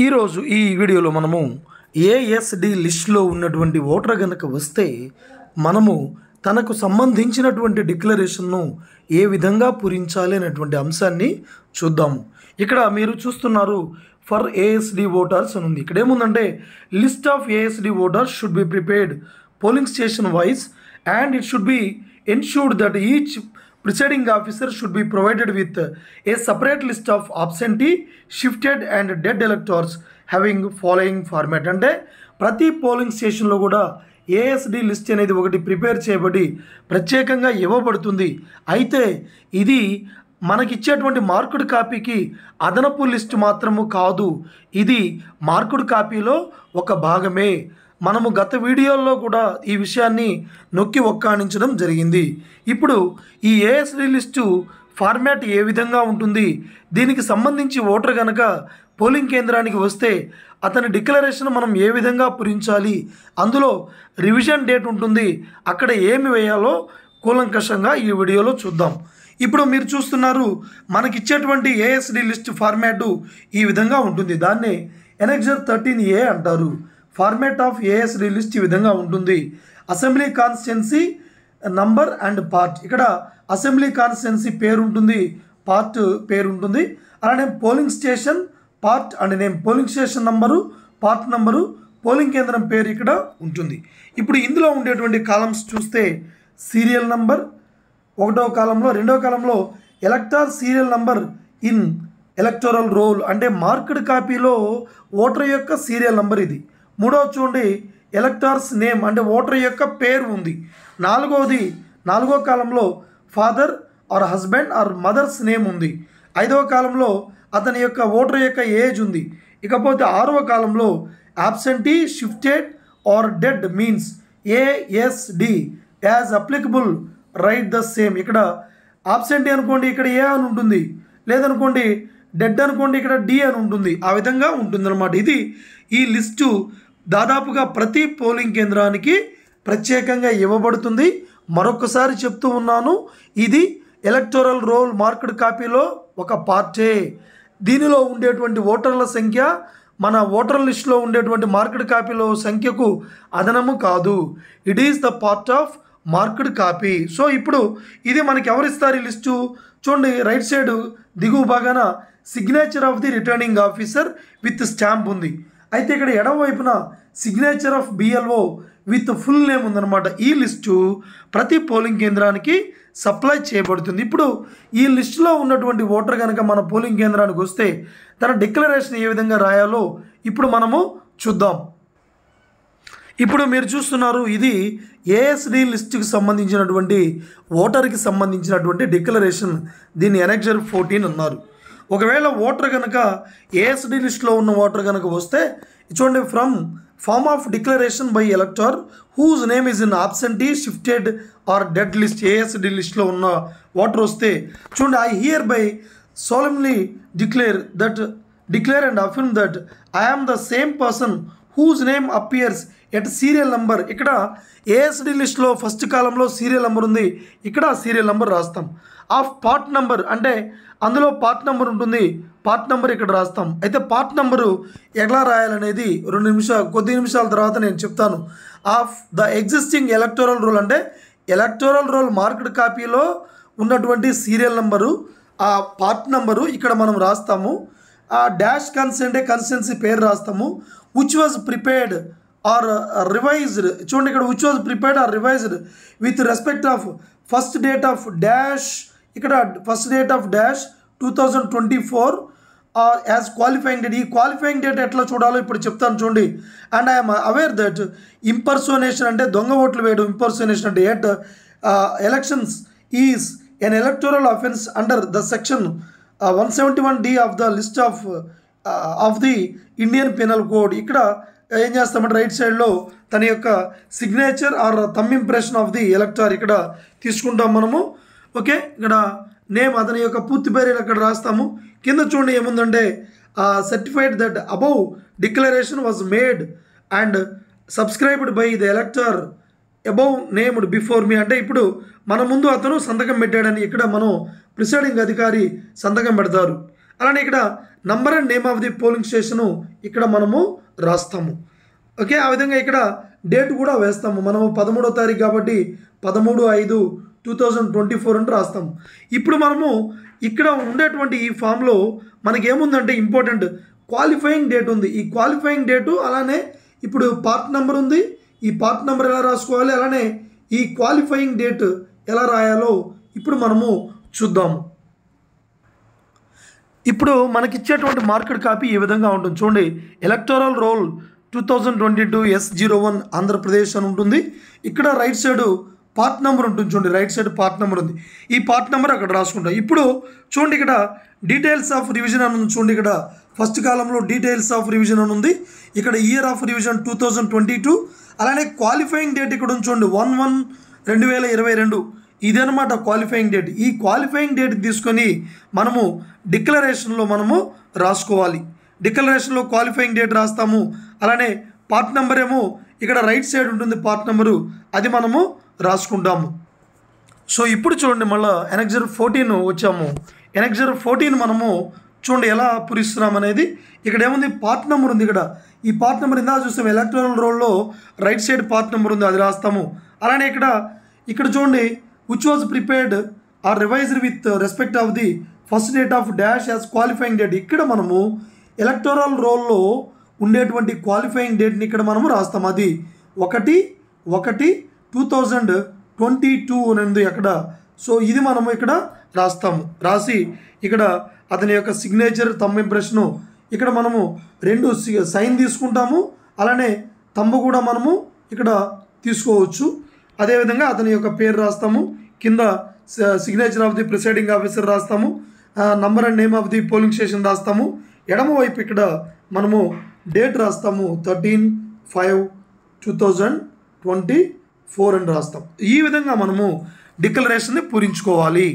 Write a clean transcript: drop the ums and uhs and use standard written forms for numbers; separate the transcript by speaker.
Speaker 1: ఈరోజు ఈ వీడియోలో మనము ఏఎస్డి లిస్టులో ఉన్నటువంటి ఓటర్ కనుక వస్తే మనము తనకు సంబంధించినటువంటి డిక్లరేషన్ను ఏ విధంగా పూరించాలి అనేటువంటి అంశాన్ని చూద్దాము. ఇక్కడ మీరు చూస్తున్నారు ఫర్ ఏఎస్డి ఓటర్స్ అని ఉంది. ఇక్కడ ఏముందంటే list of ASD voters should be prepared polling station wise and it should be ensured that each presiding officer should be provided with a separate list of absentee, shifted and dead electors having following format. అంటే ప్రతి polling స్టేషన్లో కూడా ASD list అనేది ఒకటి prepare చేయబడి ప్రత్యేకంగా ఇవ్వబడుతుంది. అయితే ఇది మనకిచ్చేటువంటి మార్కుడ్ కాపీకి అదనపు లిస్ట్ మాత్రము కాదు, ఇది మార్కుడ్ కాపీలో ఒక భాగమే. మనము గత వీడియోల్లో కూడా ఈ విషయాన్ని నొక్కి ఒక్కాణించడం జరిగింది. ఇప్పుడు ఈ ఏఎస్డి లిస్టు ఫార్మాట్ ఏ విధంగా ఉంటుంది, దీనికి సంబంధించి ఓటర్ కనుక పోలింగ్ కేంద్రానికి వస్తే అతని డిక్లరేషన్ మనం ఏ విధంగా పూరించాలి, అందులో రివిజన్ డేట్ ఉంటుంది, అక్కడ ఏమి వేయాలో కూలంకషంగా ఈ వీడియోలో చూద్దాం. ఇప్పుడు మీరు చూస్తున్నారు మనకిచ్చేటువంటి ఏఎస్డి లిస్ట్ ఫార్మాటు ఈ విధంగా ఉంటుంది. దాన్ని ఎనెక్సర్ 13A అంటారు. ఫార్మాట్ ఆఫ్ ఏఎస్డి లిస్ట్ ఈ విధంగా ఉంటుంది. Assembly constituency number and part, ఇక్కడ అసెంబ్లీ కాన్స్టిట్యున్సీ పేరు ఉంటుంది, పార్ట్ పేరు ఉంటుంది. అలానే polling station part and name, polling station number, part number, polling కేంద్రం పేరు ఇక్కడ ఉంటుంది. ఇప్పుడు ఇందులో ఉండేటువంటి కాలమ్స్ చూస్తే సీరియల్ నంబర్ ఒకటో కాలంలో, రెండో కాలంలో elector serial number in electoral roll అంటే మార్క్డ్ కాపీలో ఓటర్ యొక్క సీరియల్ నంబర్ ఇది. మూడవ చూడండి ఎలక్టార్స్ నేమ్ అంటే ఓటర్ యొక్క పేరు ఉంది. నాలుగో కాలంలో father or husband or mother's name ఉంది. ఐదవ కాలంలో అతని యొక్క ఓటర్ యొక్క ఏజ్ ఉంది. ఇకపోతే ఆరవ కాలంలో absentee, shifted or dead means ASD as applicable right the same. ఇక్కడ అబ్సెంటీ అనుకోండి ఇక్కడ ఏ అని ఉంటుంది, లేదనుకోండి డెడ్ అనుకోండి ఇక్కడ డి అని ఉంటుంది. ఆ విధంగా ఉంటుందన్నమాట. ఇది ఈ లిస్టు దాదాపుగా ప్రతి పోలింగ్ కేంద్రానికి ప్రత్యేకంగా ఇవ్వబడుతుంది. మరొకసారి చెప్తూ ఉన్నాను, ఇది ఎలక్టోరల్ రోల్ మార్క్డ్ కాపీలో ఒక పార్టే. దీనిలో ఉండేటువంటి ఓటర్ల సంఖ్య మన ఓటర్ లిస్టులో ఉండేటువంటి మార్క్డ్ కాపీలో సంఖ్యకు అదనము కాదు. It is the part of marked copy. So ఇప్పుడు ఇది మనకి ఎవరిస్తారు ఈ లిస్టు చూడండి. రైట్ సైడ్ దిగువ భాగాన signature of the returning officer with stamp ఉంది. అయితే ఇక్కడ ఎడమ వైపున signature of BLO with full name ఉందన్నమాట. ఈ లిస్టు ప్రతి పోలింగ్ కేంద్రానికి సప్లై చేయబడుతుంది. ఇప్పుడు ఈ లిస్టులో ఉన్నటువంటి ఓటర్ కనుక మన పోలింగ్ కేంద్రానికి వస్తే తన డిక్లరేషన్ ఏ విధంగా రాయాలో ఇప్పుడు మనము చూద్దాం. ఇప్పుడు మీరు చూస్తున్నారు ఇది ఏఎస్డి లిస్టుకి సంబంధించినటువంటి ఓటర్కి సంబంధించినటువంటి డిక్లరేషన్. దీన్ని ఎనెక్సర్ 14 అన్నారు. ఒకవేళ ఓటర్ కనుక ఏఎస్డి లిస్టులో ఉన్న ఓటర్ కనుక వస్తే చూడండి, from form of declaration by elector whose name is in absentee, shifted or dead list. ASD లిస్టులో ఉన్న ఓటర్ వస్తే చూడండి, I hereby solemnly declare and affirm that I am the same person whose name appears at serial number. ఇక్కడ ASD లిస్ట్లో first కాలంలో serial number ఉంది, ఇక్కడ serial number రాస్తాం. ఆఫ్ పార్ట్ నెంబర్ అంటే అందులో పార్ట్ నెంబర్ ఉంటుంది, పార్ట్ నెంబర్ ఇక్కడ రాస్తాం. అయితే పార్ట్ నెంబరు ఎలా రాయాలనేది కొద్ది నిమిషాల తర్వాత నేను చెప్తాను. Of the existing electoral roll అంటే ఎలక్టోరల్ రోల్ మార్క్డ్ కాపీలో ఉన్నటువంటి సీరియల్ నెంబరు, ఆ పార్ట్ నెంబరు ఇక్కడ మనం రాస్తాము. ఆ డాష్ కన్స్టెన్సీ పేరు రాస్తాము. Which was prepared or revised, చూడండి ఇక్కడ which was prepared or revised with respect of first date of dash, ఇక్కడ first date of dash 2024 as qualifying date. ఈ క్వాలిఫైయింగ్ డేట్ ఎట్లా చూడాలో ఇప్పుడు చెప్తాను చూడండి. And I'm aware that impersonation అంటే దొంగ ఓట్లు వేయడం, ఇంపర్సోనేషన్ అంటే at elections is an electoral offence under the section 171D of the list of the Indian penal code. ఇక్కడ ఏం చేస్తామంటే రైట్ సైడ్లో తన యొక్క signature or thumb impression of the elector ఇక్కడ తీసుకుంటాం మనము. ఓకే, ఇక్కడ నేమ్ అతని యొక్క పూర్తి పేరు ఇక్కడ రాస్తాము. కింద చూడండి ఏముందంటే certified that above declaration was made and subscribed by the ఎలక్టర్ above named before me. అంటే ఇప్పుడు మన ముందు అతను సంతకం పెట్టాడని ఇక్కడ మనం ప్రిసైడింగ్ అధికారి సంతకం పెడతారు. అలానే ఇక్కడ number and name of the polling station ఇక్కడ మనము రాస్తాము. ఓకే, ఆ విధంగా ఇక్కడ డేట్ కూడా వేస్తాము. మనము 13వ తారీఖు కాబట్టి 13/5/2024 అని రాస్తాము. ఇప్పుడు మనము ఇక్కడ ఉండేటువంటి ఈ ఫామ్లో మనకేముందంటే ఇంపార్టెంట్ క్వాలిఫైయింగ్ డేట్ ఉంది. ఈ క్వాలిఫైయింగ్ డేటు అలానే ఇప్పుడు పార్ట్ నెంబర్ ఉంది. ఈ పార్ట్ నెంబర్ ఎలా రాసుకోవాలి, అలానే ఈ క్వాలిఫైయింగ్ డేట్ ఎలా రాయాలో ఇప్పుడు మనము చూద్దాము. ఇప్పుడు మనకిచ్చేటువంటి మార్కెట్ కాపీ ఈ విధంగా ఉంటుంది. చూడండి, ఎలక్టోరల్ రోల్ 2022 S01 ఆంధ్రప్రదేశ్ అని ఉంటుంది. ఇక్కడ రైట్ సైడ్ పార్ట్ నెంబర్ ఉంటుంది. చూడండి, రైట్ సైడ్ పార్ట్ నెంబర్ ఉంది. ఈ పార్ట్ నెంబర్ అక్కడ రాసుకుంటాం. ఇప్పుడు చూడండి, ఇక్కడ డీటెయిల్స్ ఆఫ్ రివిజన్ అని ఉంది. చూడండి, ఇక్కడ ఫస్ట్ కాలంలో డీటెయిల్స్ ఆఫ్ రివిజన్ అని ఉంది. ఇక్కడ ఇయర్ ఆఫ్ రివిజన్ 2022. అలానే క్వాలిఫైయింగ్ డేట్ ఇక్కడ ఉంది. చూడండి, 1/1/2022 ఇదనమాట క్వాలిఫైయింగ్ డేట్. ఈ క్వాలిఫైయింగ్ డేట్ తీసుకొని మనము డిక్లరేషన్లో మనము రాసుకోవాలి. డిక్లరేషన్లో క్వాలిఫైయింగ్ డేట్ రాస్తాము. అలానే పార్ట్ నెంబర్ ఏమో ఇక్కడ రైట్ సైడ్ ఉంటుంది, పార్ట్ నెంబరు అది మనము రాసుకుంటాము. సో ఇప్పుడు చూడండి, మళ్ళీ ఎనెక్సర్ 14 వచ్చాము. ఎనెక్సర్ 14 మనము చూడండి ఎలా పూరిస్తున్నాం అనేది. ఇక్కడ ఏముంది, పార్ట్ నెంబర్ ఉంది. ఇక్కడ ఈ పార్ట్ నెంబర్ ఇందా చూస్తాం, ఎలక్టోరల్ రోల్లో రైట్ సైడ్ పార్ట్ నెంబర్ ఉంది, అది రాస్తాము. అలానే ఇక్కడ చూడండి, which was prepared or revised with respect of the first date of dash as qualifying date. ఇక్కడ మనము ఎలక్టోరల్ రోల్లో ఉండేటువంటి క్వాలిఫైయింగ్ డేట్ని ఇక్కడ మనము రాస్తాం. అది 1/1/2022 అనేది అక్కడ. సో ఇది మనము ఇక్కడ రాస్తాము. రాసి ఇక్కడ అతని యొక్క సిగ్నేచర్, థంబ్ ఇంప్రెషను ఇక్కడ మనము 2 సైన్ తీసుకుంటాము. అలానే థంబ్ కూడా మనము ఇక్కడ తీసుకోవచ్చు. అదేవిధంగా అతని యొక్క పేరు రాస్తాము. కింద signature of the presiding officer రాస్తాము. Number and name of the polling station రాస్తాము. ఎడమ వైపు ఇక్కడ మనము డేట్ రాస్తాము, 13/5/2024 అని రాస్తాం. ఈ విధంగా మనము డిక్లరేషన్ని పూరించుకోవాలి.